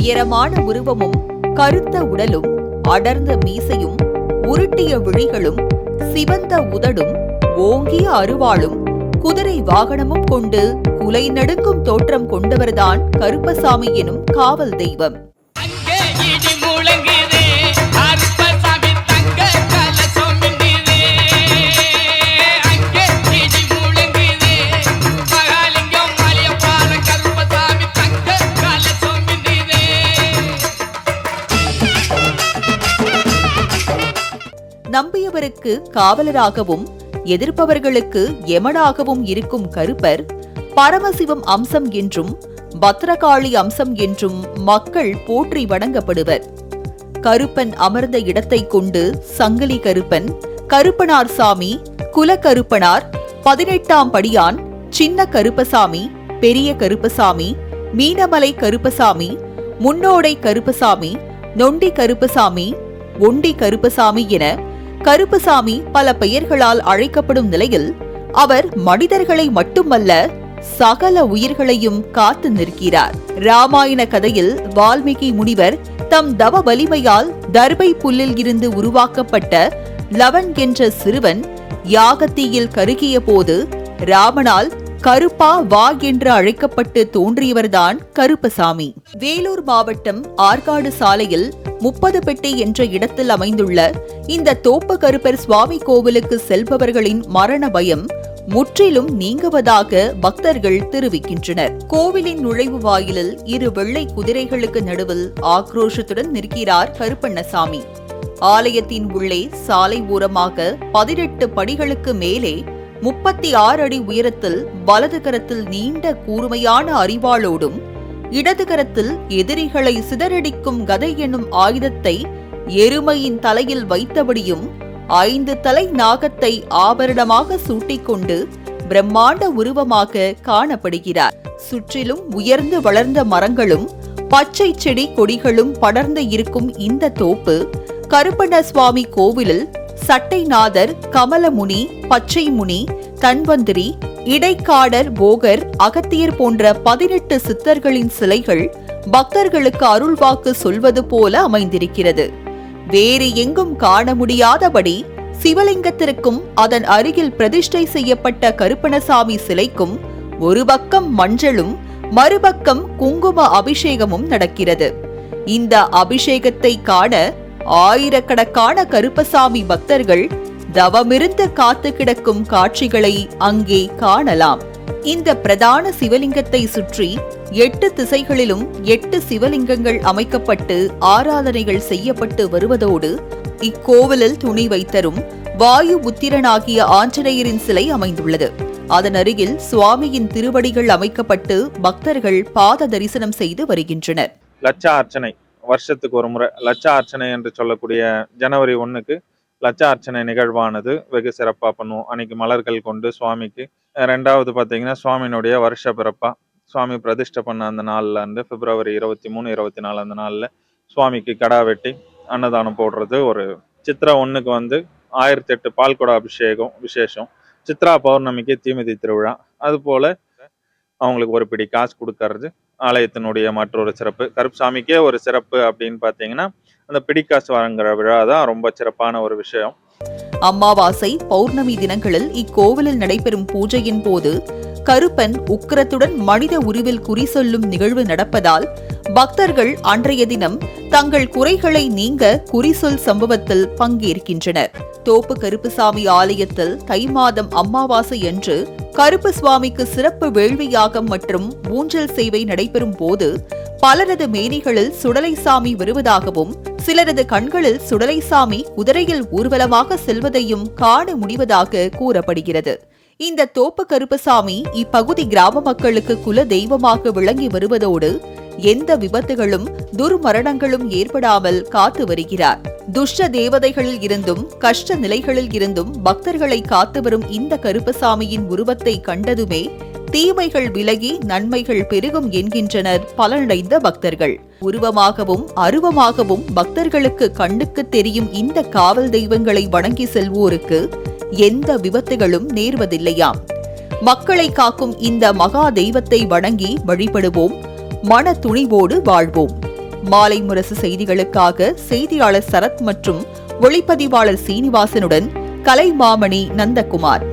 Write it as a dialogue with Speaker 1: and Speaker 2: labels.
Speaker 1: உயரமான உருவமும் கருத்த உடலும் அடர்ந்த மீசையும் உருட்டிய விழிகளும் சிவந்த உதடும் ஓங்கிய அருவாளும் குதிரை வாகனமும் கொண்டு குலை நடுங்கும் தோற்றம் கொண்டவர்தான் கருப்பசாமி எனும் காவல் தெய்வம். நம்பியவருக்கு காவலராகவும் எதிர்ப்பவர்களுக்கு யமனாகவும் இருக்கும் கருப்பர் பரமசிவம் அம்சம் என்றும் பத்ரகாளி அம்சம் என்றும் மக்கள் போற்றி வணங்கப்படுவர். கருப்பன் அமர்ந்த இடத்தை கொண்டு சங்கிலி கருப்பன், கருப்பனார் சாமி, குலக்கருப்பனார், 18ஆம் படியான், சின்ன கருப்பசாமி, பெரிய கருப்பசாமி, மீனமலை கருப்பசாமி, முன்னோடை கருப்பசாமி, நொண்டி கருப்பசாமி, ஒண்டி கருப்பசாமி என கருப்பசாமி பல பெயர்களால் அழைக்கப்படும் நிலையில் அவர் மனிதர்களை மட்டுமல்ல சகல உயிர்களையும் காத்து நிற்கிறார். ராமாயண கதையில் வால்மீகி முனிவர் தம் தவ வலிமையால் தர்பை புல்லில் இருந்து உருவாக்கப்பட்ட லவன் என்ற சிறுவன் யாகத்தீயில் கருகிய போது ராமனால் கருப்பா வா என்று அழைக்கப்பட்டு தோன்றியவர்தான் கருப்பசாமி. வேலூர் மாவட்டம் ஆற்காடு சாலையில் 30 பெட்டி என்ற இடத்தில் அமைந்துள்ள இந்த தோப்பு கருப்பர் சுவாமி கோவிலுக்கு செல்பவர்களின் மரண பயம் முற்றிலும் நீங்குவதாக பக்தர்கள் தெரிவிக்கின்றனர். கோவிலின் நுழைவு வாயிலில் 2 வெள்ளை குதிரைகளுக்கு நடுவில் ஆக்ரோஷத்துடன் நிற்கிறார் கருப்பண்ணசாமி. ஆலயத்தின் உள்ளே சாலை ஓரமாக 18 படிகளுக்கு மேலே 36 அடி உயரத்தில் வலது கரத்தில் நீண்ட கூர்மையான அரிவாளோடும் இடது கரத்தில் எதிரிகளை சிதறடிக்கும் கதை என்னும் ஆயுதத்தை எருமையின் தலையில் வைத்தபடியும் 5 தலை நாகத்தை ஆபரணமாக சூட்டிக்கொண்டு பிரம்மாண்ட உருவமாக காணப்படுகிறார். சுற்றிலும் உயர்ந்து வளர்ந்த மரங்களும் பச்சை செடி கொடிகளும் படர்ந்து இருக்கும் இந்த தோப்பு கருப்பண்ண சுவாமி கோவிலில் சட்டைநாதர், கமலமுனி, பச்சைமுனி, தன்வந்திரி, இடைக்காடர், போகர், அகத்தியர் போன்ற 18 சித்தர்களின் சிலைகள் பக்தர்களுக்கு அருள்வாக்கு சொல்வது போல அமைந்திருக்கிறது. வேறு எங்கும் காண முடியாதபடி சிவலிங்கத்திற்கும் அதன் அருகில் பிரதிஷ்டை செய்யப்பட்ட கருப்பணசாமி சிலைக்கும் ஒரு பக்கம் மஞ்சளும் மறுபக்கம் குங்கும அபிஷேகமும் நடக்கிறது. இந்த அபிஷேகத்தை காண ஆயிரக்கணக்கான கருப்பசாமி பக்தர்கள் தவமிருந்து காத்து கிடக்கும் காட்சிகளை அங்கே காணலாம். இந்த பிரதான சிவலிங்கத்தை சுற்றி 8 திசைகளிலும் 8 சிவலிங்கங்கள் அமைக்கப்பட்டு ஆராதனைகள் செய்யப்பட்டு வருவதோடு இக்கோவிலில் துணி வைத்தரும் வாயு புத்திரனாகிய ஆஞ்சநேயரின் சிலை அமைந்துள்ளது. அதன் அருகில் சுவாமியின் திருவடிகள் அமைக்கப்பட்டு பக்தர்கள் பாத தரிசனம் செய்து வருகின்றனர்.
Speaker 2: லட்ச அர்ச்சனை வருஷத்துக்கு ஒரு முறை லட்ச அர்ச்சனை என்று சொல்லக்கூடிய ஜனவரி 1க்கு லட்ச அர்ச்சனை நிகழ்வானது வெகு சிறப்பாக பண்ணுவோம். அன்னைக்கு மலர்கள் கொண்டு சுவாமிக்கு. 2வது பார்த்தீங்கன்னா சுவாமியினுடைய வருஷ பிறப்பா சுவாமி பிரதிஷ்டை பண்ண அந்த நாள்ல இருந்து பிப்ரவரி 23, 24 அந்த நாள்ல சுவாமிக்கு கடா வெட்டி அன்னதானம் போடுறது. ஒரு சித்ரா 1க்கு 1008 பால்குட அபிஷேகம் விசேஷம். சித்ரா பௌர்ணமிக்கு தீமிதி திருவிழா. அது போல அவங்களுக்கு ஒரு பிடி காசு கொடுக்கறது ஆலயத்தினுடைய மற்றொரு சிறப்பு. கருப்பசாமிக்கே ஒரு சிறப்பு அப்படின்னு பார்த்தீங்கன்னா அந்த பிடிக்காசு வழங்குற விழா தான் ரொம்ப சிறப்பான ஒரு விஷயம்.
Speaker 1: அமாவாசை, பௌர்ணமி தினங்களில் இக்கோவிலில் நடைபெறும் பூஜையின் போது கருப்பன் உக்கிரத்துடன் மனித உருவில் குறி சொல்லும் நிகழ்வு நடப்பதால் பக்தர்கள் அன்றைய தினம் தங்கள் குறைகளை நீங்க குறிசொல் சம்பவத்தில் பங்கேற்கின்றனர். தோப்பு கருப்புசாமி ஆலயத்தில் தை மாதம் அமாவாசை அன்று கருப்பு சுவாமிக்கு சிறப்பு வேள்வி யாகம் மற்றும் ஊஞ்சல் சேவை நடைபெறும் போது பலரது மேனிகளில் சுடலைசாமி வருவதாகவும் சிலரது கண்களில் சுடலைசாமி குதிரையில் ஊர்வலமாக செல்வதையும் காண முடிவதாக கூறப்படுகிறது. இந்த தோப்பு கருப்பசாமி இப்பகுதி கிராம மக்களுக்கு குல தெய்வமாக விளங்கி வருவதோடு எந்த விபத்துகளும் துர்மரணங்களும் ஏற்படாமல் காத்து வருகிறார். துஷ்ட தேவதைகளில் இருந்தும் கஷ்ட நிலைகளில் இருந்தும் பக்தர்களை காத்து வரும் இந்த கருப்பசாமியின் உருவத்தை கண்டதுமே தீமைகள் விலகி நன்மைகள் பெருகும் என்கின்றனர் பலனடைந்த பக்தர்கள். உருவமாகவும் அருவமாகவும் பக்தர்களுக்கு கண்ணுக்கு தெரியும் இந்த காவல் தெய்வங்களை வணங்கி செல்வோருக்கு எந்த விபத்துகளும் நேர்வதில்லையாம். மக்களை காக்கும் இந்த மகா தெய்வத்தை வணங்கி வழிபடுவோம், மன துணிவோடு வாழ்வோம். மாலை முரசு செய்திகளுக்காக செய்தியாளர் சரத் மற்றும் ஒளிப்பதிவாளர் சீனிவாசனுடன் கலைமாமணி நந்தகுமார்.